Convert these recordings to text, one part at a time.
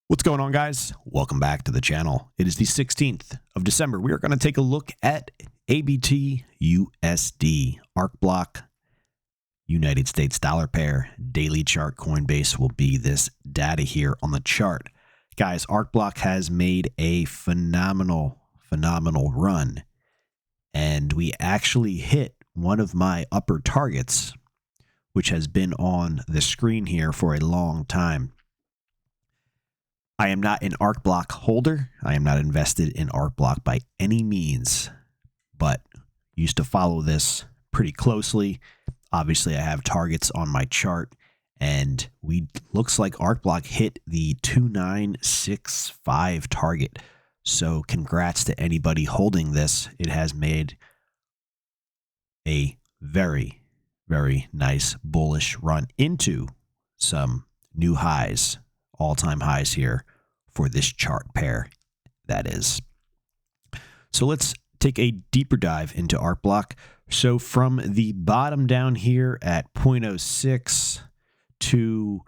What's going on, guys? Welcome back to the channel. It is the 16th of December. We are going to take a look at ABTUSD, Arcblock, United States dollar pair, daily chart. Coinbase will be this data here on the chart. Guys, Arcblock has made a phenomenal run, and we actually hit one of my upper targets, which has been on the screen here for a long time. I am not an Arcblock holder. I am not invested in Arcblock by any means, but used to follow this pretty closely. Obviously, I have targets on my chart, and looks like Arcblock hit the 2965 target. So congrats to anybody holding this. It has made a very, very nice bullish run into some new highs, all-time highs here for this chart pair, that is. So let's take a deeper dive into Arcblock. So from the bottom down here at 0.06 to,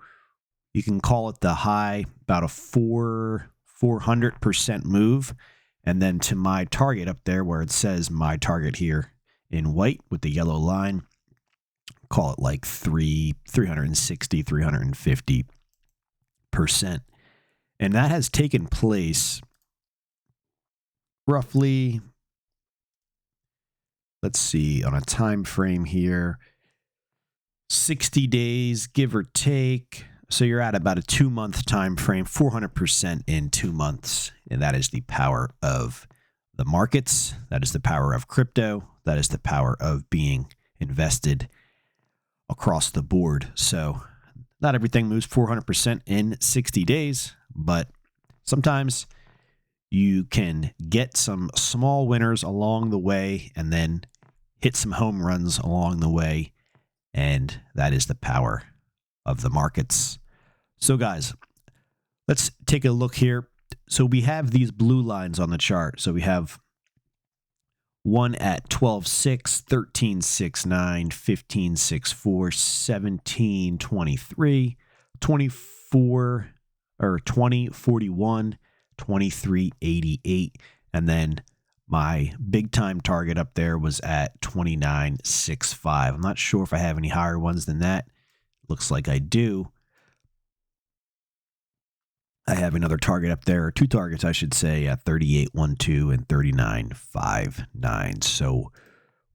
you can call it the high, about a 400% move, and then to my target up there where it says my target here in white with the yellow line, call it like 360, 350%. And that has taken place roughly, let's see, on a time frame here, 60 days, give or take. So you're at about a 2-month time frame, 400% in 2 months. And that is the power of the markets. That is the power of crypto. That is the power of being invested across the board. So not everything moves 400% in 60 days, but sometimes you can get some small winners along the way and then hit some home runs along the way, and that is the power of the markets. So guys, let's take a look here. So we have these blue lines on the chart. So we have one at 12.6, 13.69, 15.64, 17.23, 24 or 20.41, 23.88, and then my big time target up there was at 29.65. I'm not sure if I have any higher ones than that. Looks like I do. I have another target up there, or two targets, I should say, at 38.12 and 39.59. So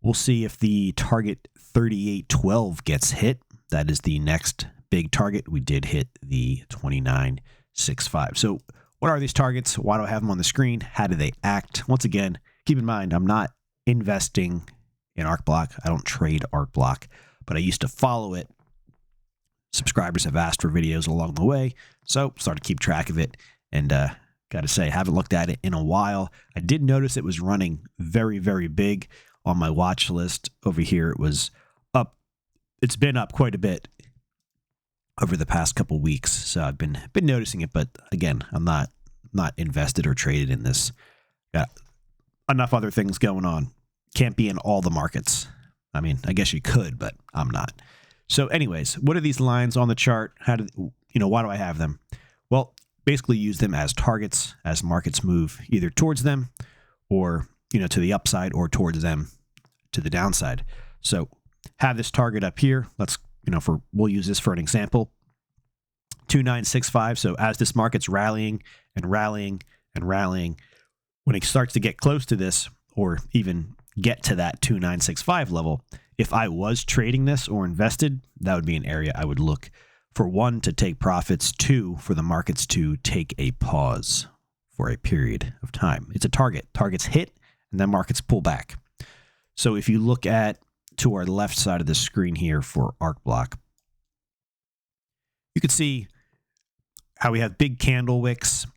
we'll see if the target 38.12 gets hit. That is the next big target. We did hit the 29.65. So what are these targets? Why do I have them on the screen? How do they act? Once again, keep in mind, I'm not investing in Arcblock. I don't trade Arcblock, but I used to follow it. Subscribers have asked for videos along the way, so started to keep track of it, and got to say, I haven't looked at it in a while. I did notice it was running very, very big on my watch list over here. It was up. It's been up quite a bit over the past couple weeks, so I've been noticing it. But again, I'm not invested or traded in this. Got enough other things going on. Can't be in all the markets. I mean, I guess you could, but I'm not. So anyways, what are these lines on the chart? Why do I have them? Well, basically use them as targets as markets move either towards them or, to the upside, or towards them to the downside. So have this target up here. Let's, we'll use this for an example. 2965. So as this market's rallying and rallying and rallying, when it starts to get close to this, or even get to that 2965 level, if I was trading this or invested, that would be an area I would look for, one, to take profits, two, for the markets to take a pause for a period of time. It's a target. Targets hit, and then markets pull back. So if you look to our left side of the screen here for Arcblock, you can see how we have big candle wicks,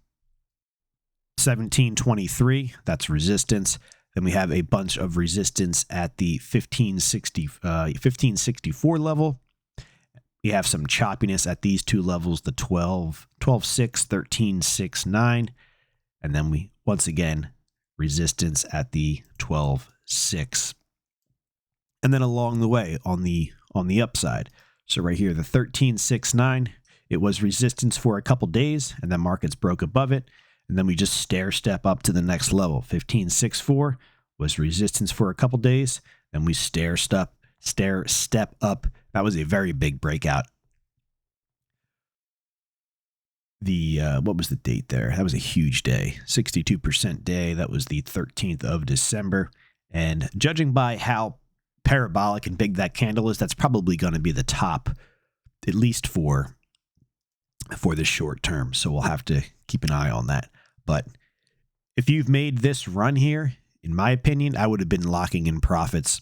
1723, that's resistance. Then we have a bunch of resistance at the 1564 level. We have some choppiness at these two levels, the 12.6, 13.69. And then we, once again, resistance at the 12.6. And then along the way on the upside. So right here, the 13.69 It was resistance for a couple days, and then markets broke above it, and then we just stair step up to the next level. 1564 was resistance for a couple days, then we stair step up. That was a very big breakout. What was the date there? That was a huge day, 62% day. That was the 13th of December. And judging by how parabolic and big that candle is, that's probably going to be the top, at least for the short term. So we'll have to keep an eye on that. But if you've made this run here, in my opinion, I would have been locking in profits,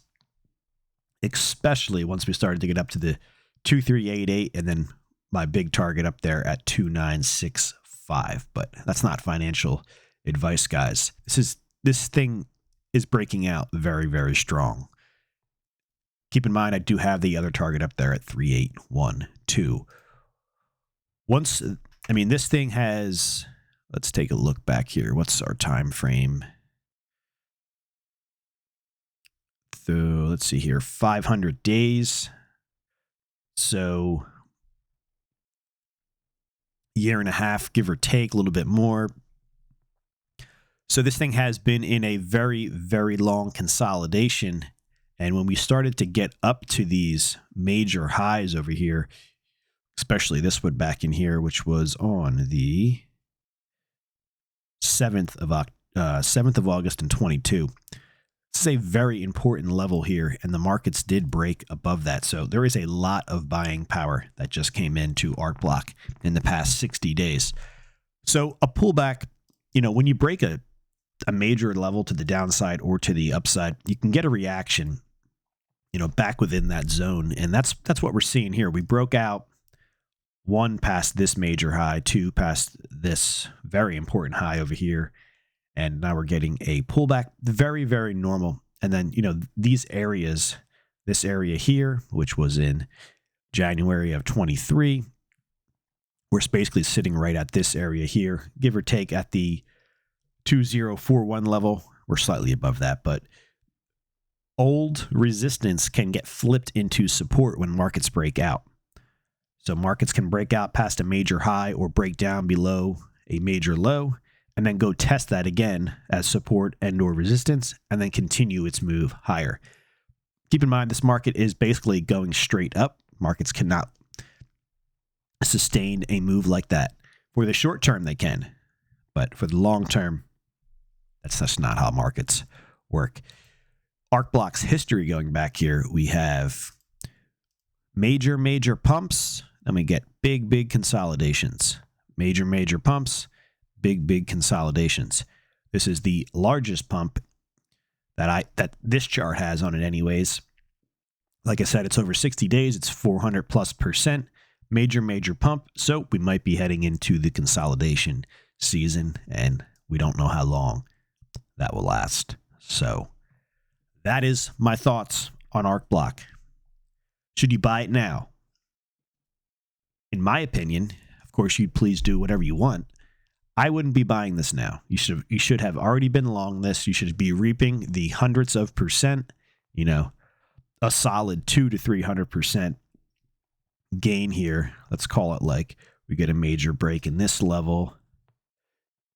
especially once we started to get up to the 2388 and then my big target up there at 2965. But that's not financial advice, guys. This thing is breaking out very, very strong. Keep in mind, I do have the other target up there at 3812. This thing has, let's take a look back here. What's our time frame? So let's see here, 500 days. So year and a half, give or take, a little bit more. So this thing has been in a very, very long consolidation. And when we started to get up to these major highs over here, especially this one back in here, which was on the 7th of August in 22. This is a very important level here, and the markets did break above that. So there is a lot of buying power that just came into Arcblock in the past 60 days. So a pullback, when you break a major level to the downside or to the upside, you can get a reaction, back within that zone. And that's what we're seeing here. We broke out, 1 past this major high, 2 past this very important high over here. And now we're getting a pullback, very, very normal. And then, these areas, this area here, which was in January of 23, we're basically sitting right at this area here, give or take at the 2041 level. We're slightly above that, but old resistance can get flipped into support when markets break out. So markets can break out past a major high or break down below a major low, and then go test that again as support and or resistance, and then continue its move higher. Keep in mind, this market is basically going straight up. Markets cannot sustain a move like that. For the short term, they can, but for the long term, that's just not how markets work. Arcblock's history going back here, we have major, major pumps, then we get big, big consolidations. Major, major pumps, big, big consolidations. This is the largest pump that this chart has on it anyways. Like I said, it's over 60 days. It's 400+%. Major, major pump. So we might be heading into the consolidation season, and we don't know how long that will last. So that is my thoughts on Arcblock. Should you buy it now? In my opinion, of course, you'd please do whatever you want. I wouldn't be buying this now. You should have already been long this. You should be reaping the hundreds of percent, a solid 200 to 300% gain here. Let's call it like we get a major break in this level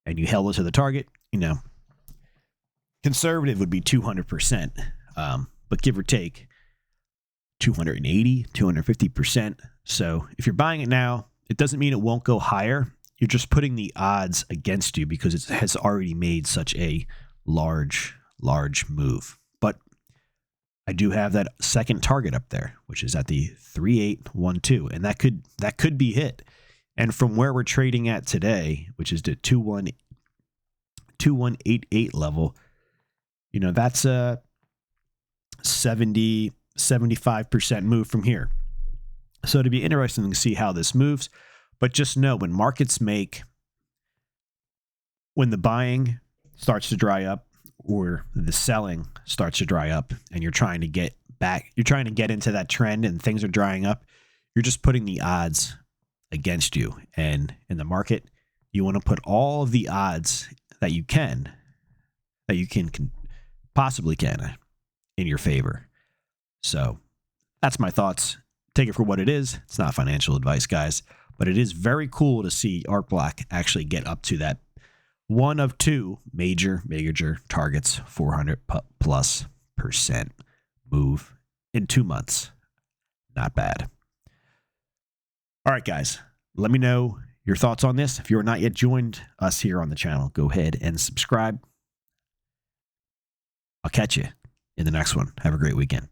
and you held it to the target, conservative would be 200%, but give or take 280, 250%. So if you're buying it now, it doesn't mean it won't go higher. You're just putting the odds against you because it has already made such a large, large move. But I do have that second target up there, which is at the 3812, and that could be hit. And from where we're trading at today, which is the 2188 level, that's a 75% move from here. So it'd be interesting to see how this moves. But just know when the buying starts to dry up or the selling starts to dry up and you're trying to get into that trend and things are drying up, you're just putting the odds against you. And in the market, you want to put all of the odds that you can possibly can in your favor. So that's my thoughts. Take it for what it is. It's not financial advice, guys. But it is very cool to see Arcblock actually get up to that one of two major targets, 400+% move in 2 months. Not bad. All right, guys, let me know your thoughts on this. If you're not yet joined us here on the channel, go ahead and subscribe. I'll catch you in the next one. Have a great weekend.